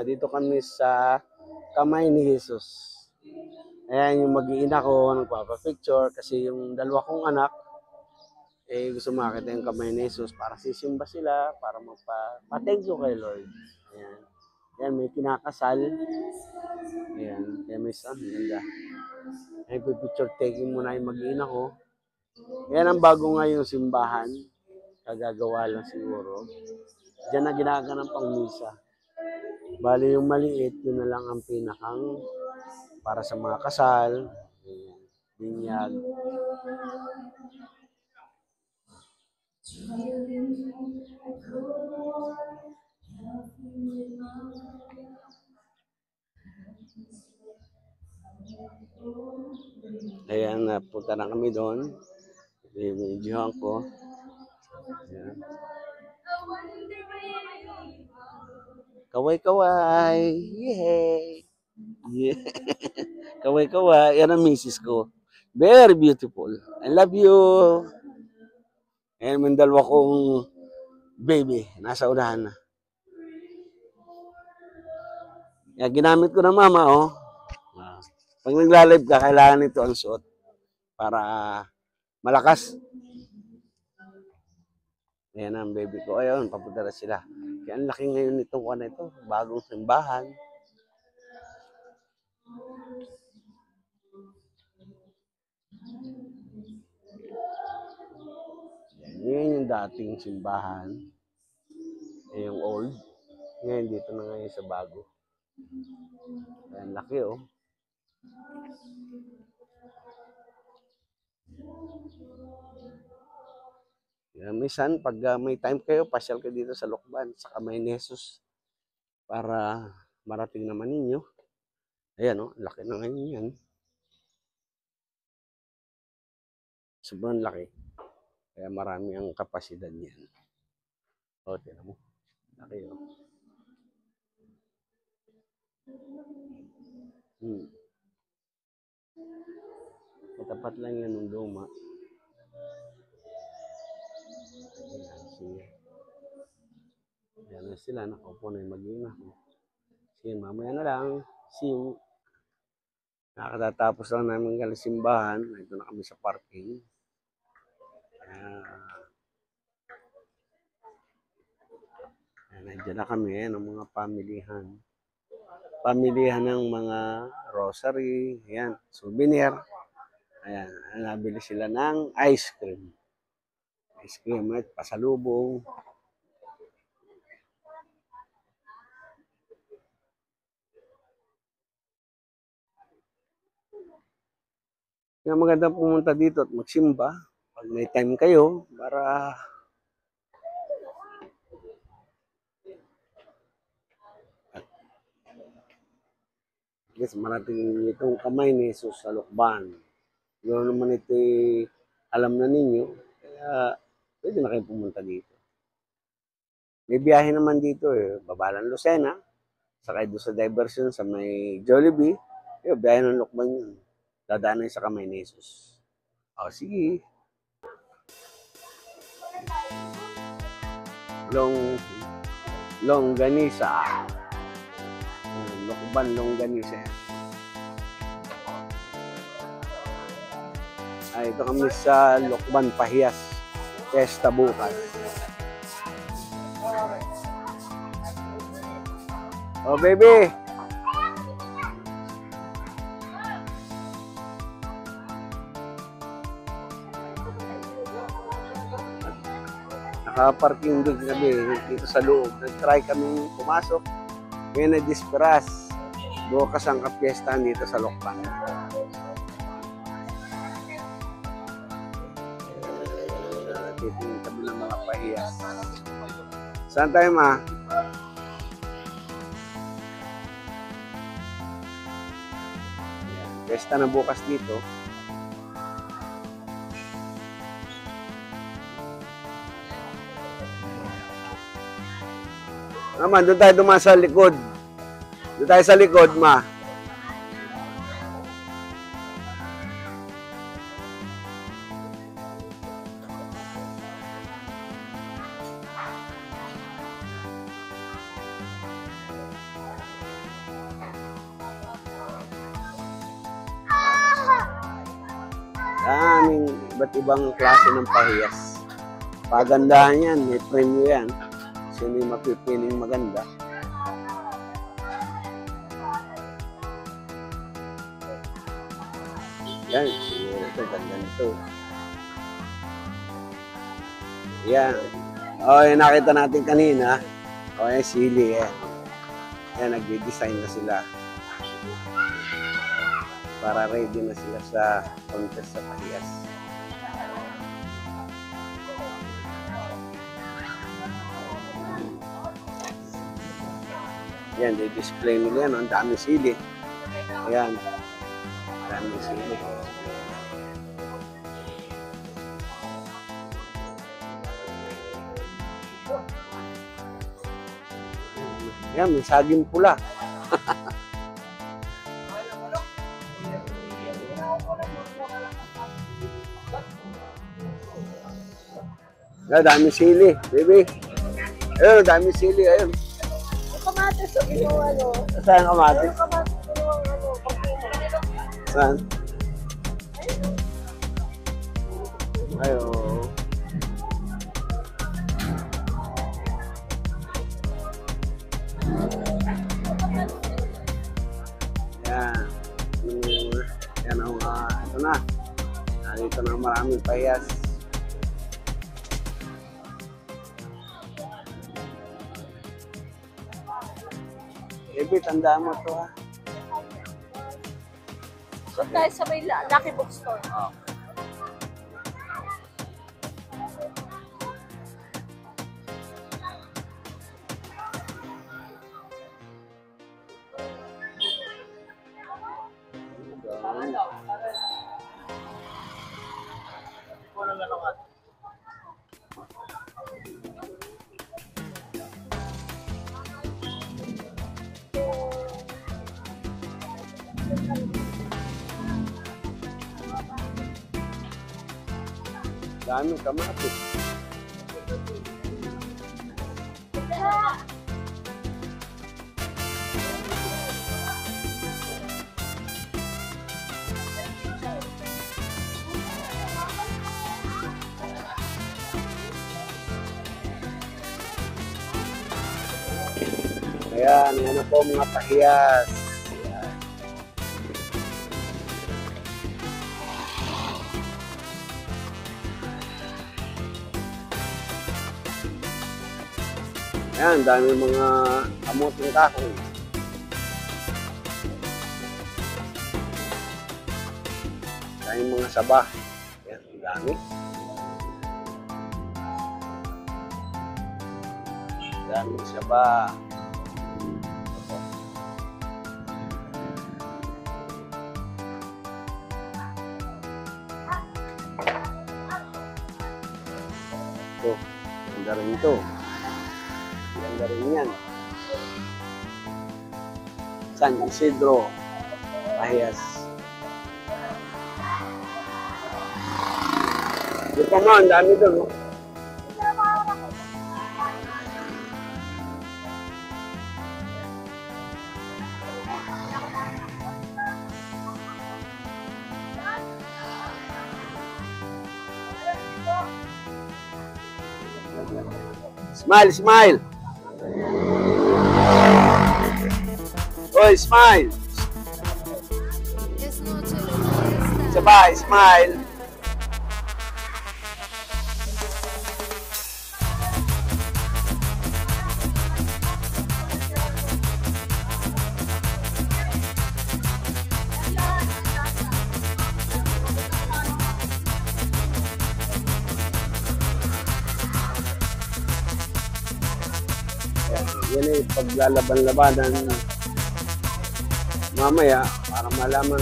dito kami sa kamay ni Jesus. Ayan yung mag-iina ko, nagpapapicture kasi yung dalawa kong anak, gusto makita yung kamay ni Jesus para sisimba sila, para magpa-thank you kay Lord. Ayan. Ayan, may kinakasal. Ayan, kaya may son, ganda. Ayan, picture taking muna yung mag-iina ko. Ayan ang bago nga yung simbahan. Kagagawa lang siguro. Diyan na ginaganap ang misa. Bali yung maliit, yun na lang ang pinakang para sa mga kasal, binyag. Ayan, napunta na kami doon. I-videohan ko. Ayan. Kaway-kaway! Yay! Yeah. Kaway-kaway. Yan ang misis ko. Very beautiful. I love you! Ayan, may dalawa kong baby. Nasa unahan na. Yan, ginamit ko na mama, oh. Pag nagla-live ka, kailangan ito ang suot para malakas. Ayan ang baby ko. Ayun, papunta na sila. Kaya ang laki ngayon nitong kuwan ito. Bagong simbahan. Yan yung dating simbahan. Yung old. Ngayon dito na ngayon sa bago. Ayan, laki oh. Yan, minsan, pag may time kayo, pasyal kayo dito sa Lokban, sa kamay ni Jesus. Para marating naman ninyo. Ayan oh, laki na ngayon yan. Sobrang laki. Kaya marami ang kapasidad niyan. O, tinan mo. Laki oh. Katapat lang yan ng luma. Ayan na sila, nakaupo na yung mag-iina. Sige, mamaya na lang. See you. Nakatatapos lang namin galing simbahan. Ito na kami sa parking. Nandiyan na kami ng mga pamilihan. Pamilihan ng mga rosary. Ayan, souvenir. Ayan, nabili sila ng ice cream. Ice cream at pasalubong. Kaya maganda pumunta dito at magsimba. Pag may time kayo, para yes, marating itong kamay ni Jesus sa Lokban. Ganoon naman ito alam na ninyo. Kaya pwede na kayo pumunta dito. May biyahe naman dito eh. Babalan Lucena. Sakay doon sa diversion sa may Jollibee. Biyahe ng Lokban yun. Dadaanan sa kamay ni Jesus. O, sige. Longganisa. Lokban Longganisa. Ay, ito kami sa Lokban Pahiyas. Fiesta bukas. Oh, baby. Naka-parking din kami dito sa loob. Nag-try kami pumasok. Ngayon na-disperas. Bukas ang kapiestahan dito sa Lokban. Titingin kami ng mga pahiyas. Saan tayo, ma? Fiesta na bukas dito. Naman, doon tayo dumaan sa likod. Doon tayo sa likod, ma. maraming iba't ibang klase ng pahiyas. Pagandahan yan, may premyo yan. Sino yung mapipiling maganda. Yan, siguro ito, ganda nito. Yan. O, yung nakita natin kanina. O, yung sili, eh. Yan, nagde-design na sila. Para ready na sila sa contest sa pahiyas. Yan, di-display nila yan. Ang dami sili. Ayan. Ang dami sili. Yan, may saging pula. Dami sili, baby. Ayun, dami sili, ayun. Yung kamatis sa ginawa, no? Saan kamatis? Yung kamatis sa ginawa, ano, Saan? Ayun. Yan. Yan ang, ito na. Narito na maraming pahiyas. Baby, tandaan mo ito, ha? So, tayo sa may Lucky Bookstore. Oh. Dami kamatis. Ayan, yan na po mga pahiyas. Ayan, dami mga kamuting kahoy. Dami mga saba. Ayan, dami. Dami saba. Ito, ganda rin ito. Ganda rin yan. San Isidro, Pahiyas. Di pa mo, ang dami doon, no? Smile, smile. Oy, smile. Sabay, smile. Yan ay paglalaban-labanan mamaya para malaman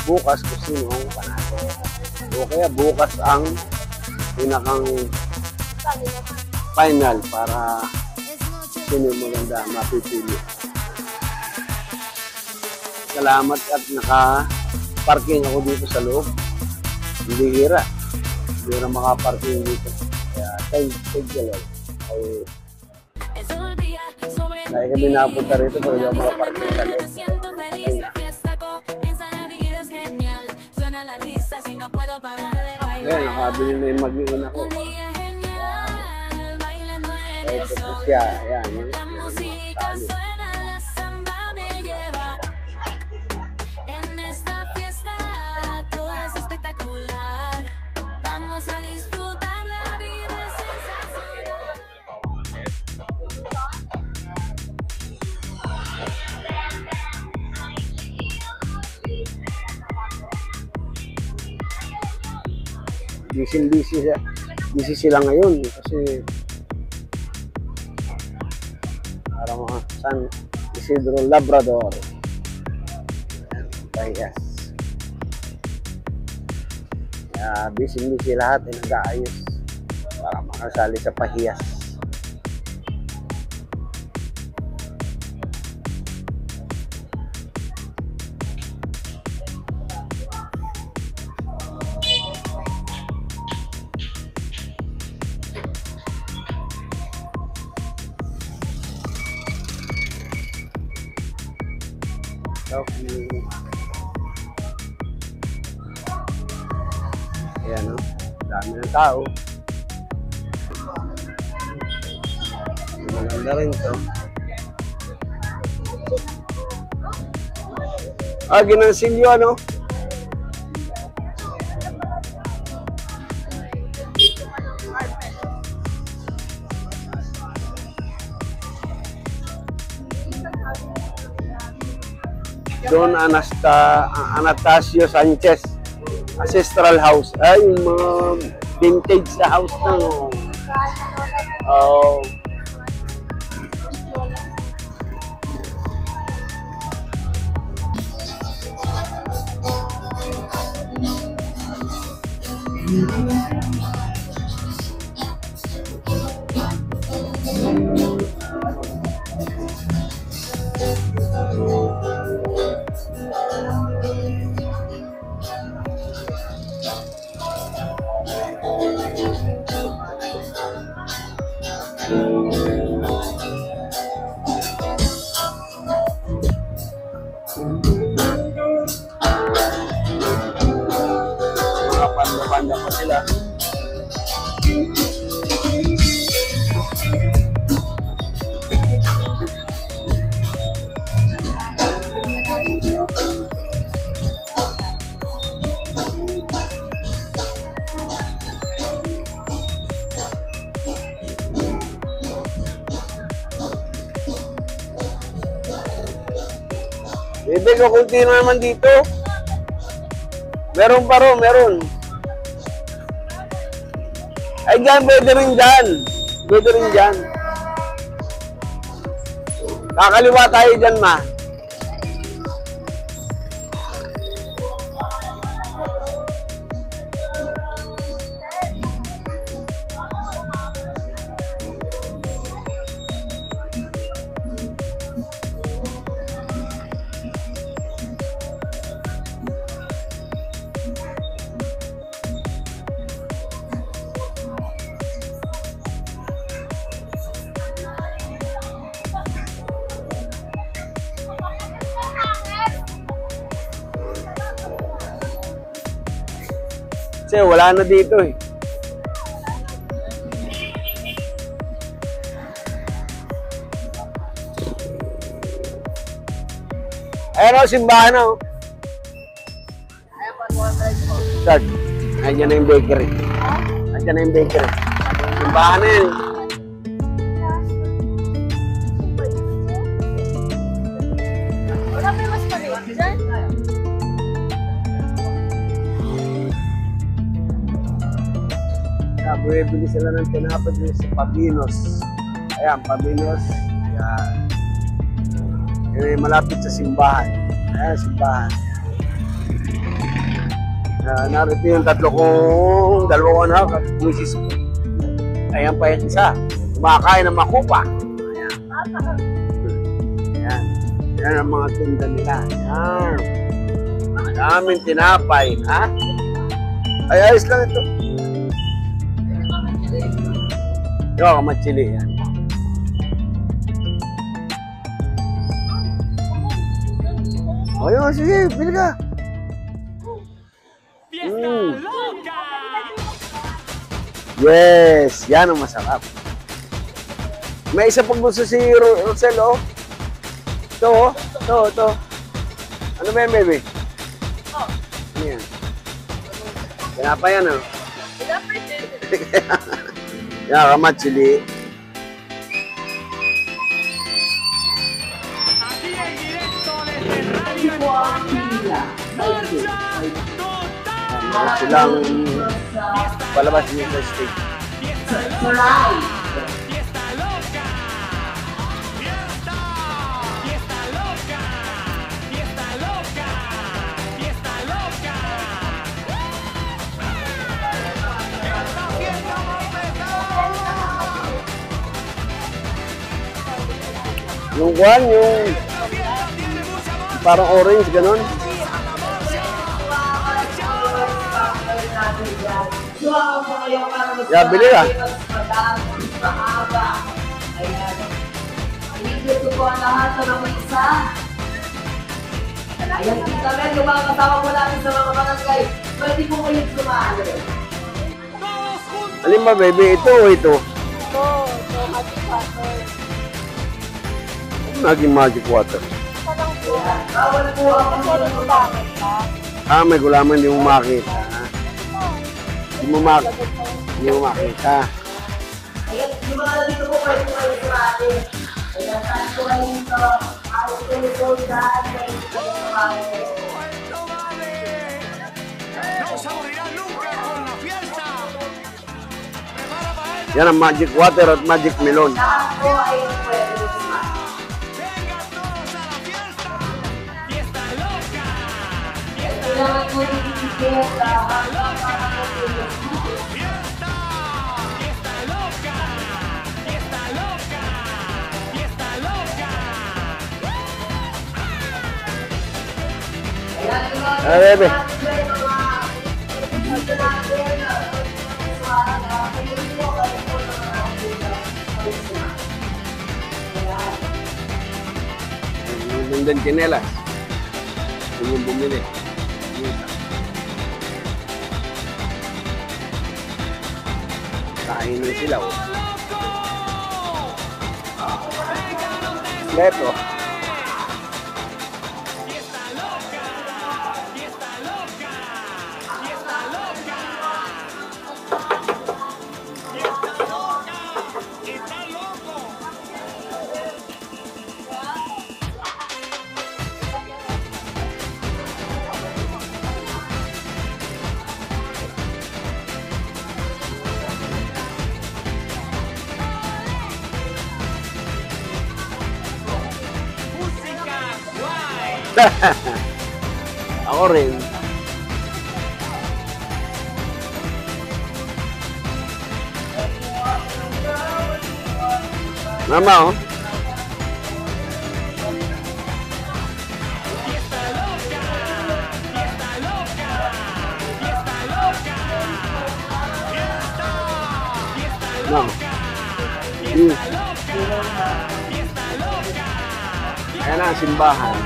bukas kung sino ang panalo. O kaya bukas ang pinakang final para sino yung maganda mapipili. Salamat at naka-parking ako dito sa loob. Hindi hira makaparking dito. Kaya thank you Lord. Kaya kami napunta rito pero hindi ako makaparking sa loob. Ayun na. Ayan, nakabili na yung mag-iina ko. Ito po siya. Ayan, yun. Tali. Busy sila ngayon kasi para mga San Isidro Labrador. Yes. Busy lahat nag-aayos para makasali sa pahiyas. Ayan, no? Dami ng tao. Maganda rin ito. Ginansilyo, ano? Don Anastasio Sanchez Ancestral House. Ay, yung mga vintage sa house na. Oh. Mga panda-panda pa sila. Bebe, kukunti na naman dito. Meron pa rin, meron. Ay, dyan, pwede rin dyan. Pwede rin dyan. Kakaliwa tayo dyan, ma. Kasi wala na dito eh. Ayan o, simbahan o. Start. Ayan na yung bakery. Ayan na yung bakery. Simbahan na yun. Wala pa yung mas maliit dyan? Bumibili sila ng tinapay din sa Pabinos. Ayan, Pabinos. Ayan. Yan ay malapit sa simbahan. Ayan, simbahan. Narito yung dalawang anak at misis ko. Ayan pa yung isa. Kumakain ng makupa. Ayan. Ayan. Ayan ang mga tinda nila. Ayan. Daming tinapay. Ha? Ay, ayos lang ito. Yo, kamachili yan. O yun, sige, pili ka. Fiesta loca! Yes, yan ang masarap. May isa pang gusto si Rosel, oh. Ito, oh. Ito. Ano ba yan, baby? Oh. Ano yan? Pinapa yan, oh. Dapat din. Yan, kamat, chili. Aquí en directo desde Radio Marcha Total. Silang palabas niyo sa stage. Fiesta loca. Fiesta loca. Fiesta. Fiesta loca. Fiesta loca. Fiesta loca. Esta fiesta va a empezar. Yung kwan, yung Esta fiesta tiene mucha voz. parang orange, ganun. Yeah, bili ka. Dito po ang lahat ng mga isa. Ayan, kita rin yung mga kasama po natin sa mga barangay. Pwede po kayong sumali. Todos juntos. Alin ba, baby? Ito o ito? Ito, Magic Water. Ano naging magic water? Parang po. Bawal po ang Kasi rin bakit ka? Ah, may gulaman, hindi mo makita. Hindi mo makita. Ayan, yung mga dito po pwede po kayong sumali. Ayan, saan po kayo dito? Ayos po ito dahil kayo sumali. Esto vale. No se aburrirá nunca con la fiesta. Prepara para ella. Yan ang magic water at magic melon. Lahat po ay pwede sumali. Vengan todos a la fiesta. Fiesta loca. Kailangan po yung itikit lahat ng para po yung Fiesta. Fiesta loca. Fiesta loca. Fiesta loca. Ayan, yung mga Ah, bebe. Yung din chinelas. Yung bumili. Kainin sila, oh. Loco. Leto. Fiesta loca. Fiesta loca. Fiesta loca. Fiesta loca. Está loco. Música guay. Ako rin. Mama, oh. Fiesta loca. Fiesta loca. Fiesta loca. Fiesta. Fiesta No. loca. Mm. Loca. Fiesta loca. Ayan na, simbahan.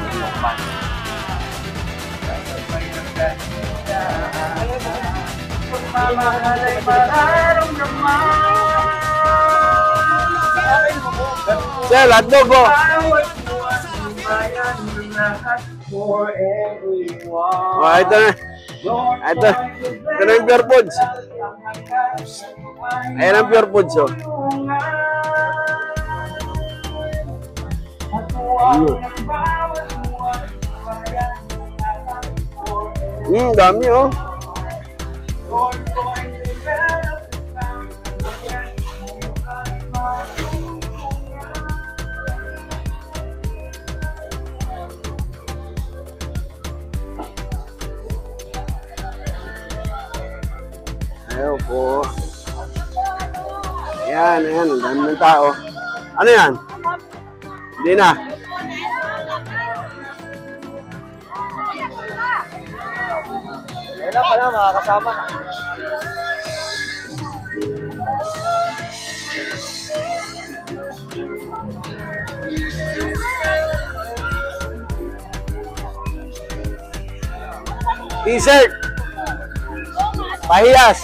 Sir, hotdog ko. Oh, ito na. Ito. Ito na yung pure foods. Ayan ang pure foods, oh. Dami, oh. Ayaw po. Ayan, ayan. Ang dami ng tao. Ano yan? Hindi na. Kailan pala mga kasama? T-shirt. Pahiyas.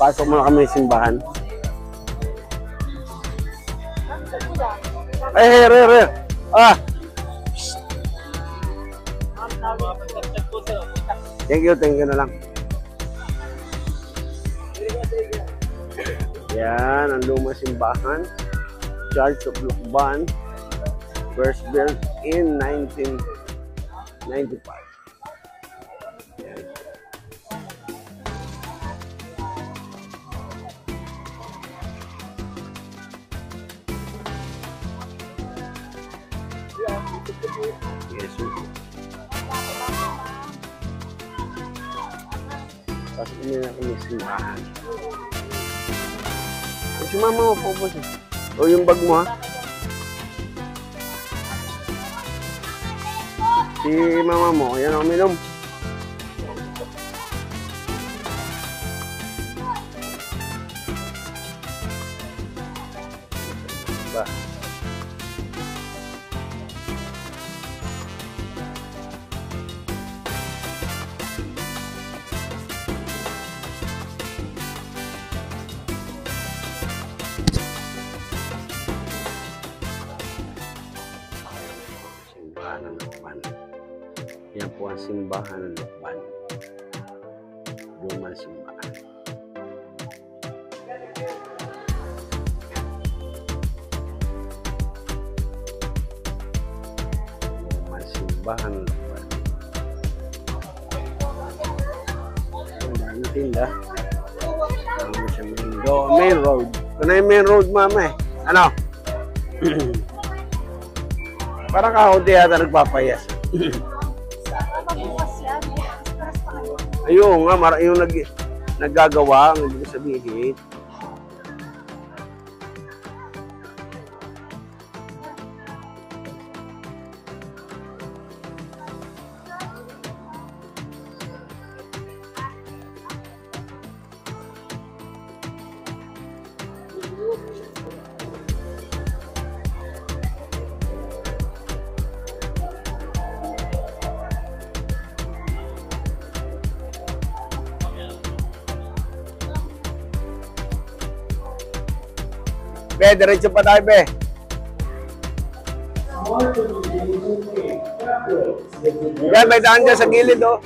Pasok muna kami sa simbahan. Ay, here. Ah! Thank you na lang. Yan, ang lumang simbahan. Church of Lucban. First built in 1995. Yan. Yes, pasok niyo na kami sa simbahan. Si mama mo po siya. O yung bag mo ha? Si mama mo, yan ang uminom. Ba? Simbahan ng Lucban. Yan po ang simbahan ng Lucban. Lumang simbahan. Lumang simbahan ng Lucban. Ang daming tinda. Ano siya main road. Ito na yung main road, mama eh. Ano? Parang kaunti yata nagpapayas. Ayun nga, yung naggagawa, ang ibig sabihin. Be, diretso pa tayo, be. Yan, may daan dyan sa gilid, oh.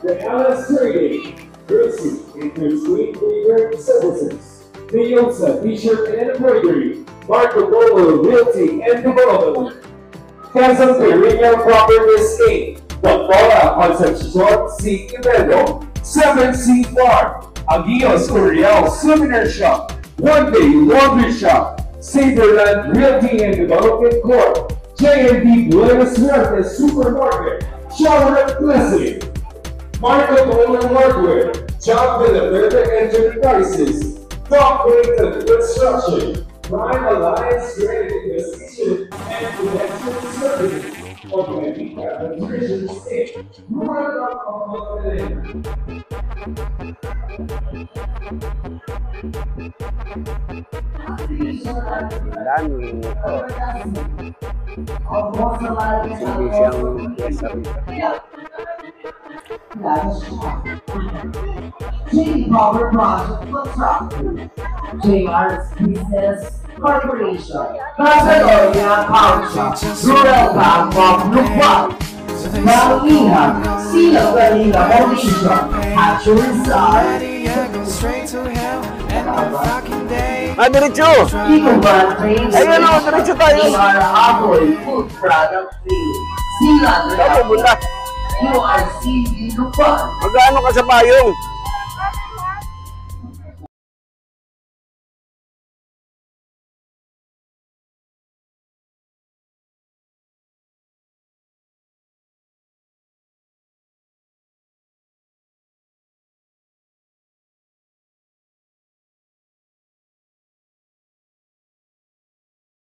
The LS Trading, Gracie, includes sweet flavor services. Toyota, t-shirt and embroidery. Marco Polo, Realty and Development. Quezon Premium Properties Inc. Doctora Concepcion C. Quevedo, 7C Farm. Aguios Oriel Souvenir Shop, One Day Laundry Shop, Saberland Realty and Development Corp, J&D Buenos Aires Supermarket, Shower Blessing, Marco Polo Hardware, Job Villaverde Enterprises, Top Rated Construction, Prime Alliance Credit Investigation and Protection Services, Organic Nutrition State, dami ito. Hindi siyang pwesa rito. JD Power Project Contractor, JR's Business Corporation, Casadoria Power Shop, Rural Bank of Lucban, Malina, Sila Galina Mauricio, Hatcher Rizal, Diretso! Ikuban Trains, Ayun o, diretso tayo! JR Aboy Food Product Field, Sila Saan mo bunda? URCB Lucban. Magkano ka sa payong?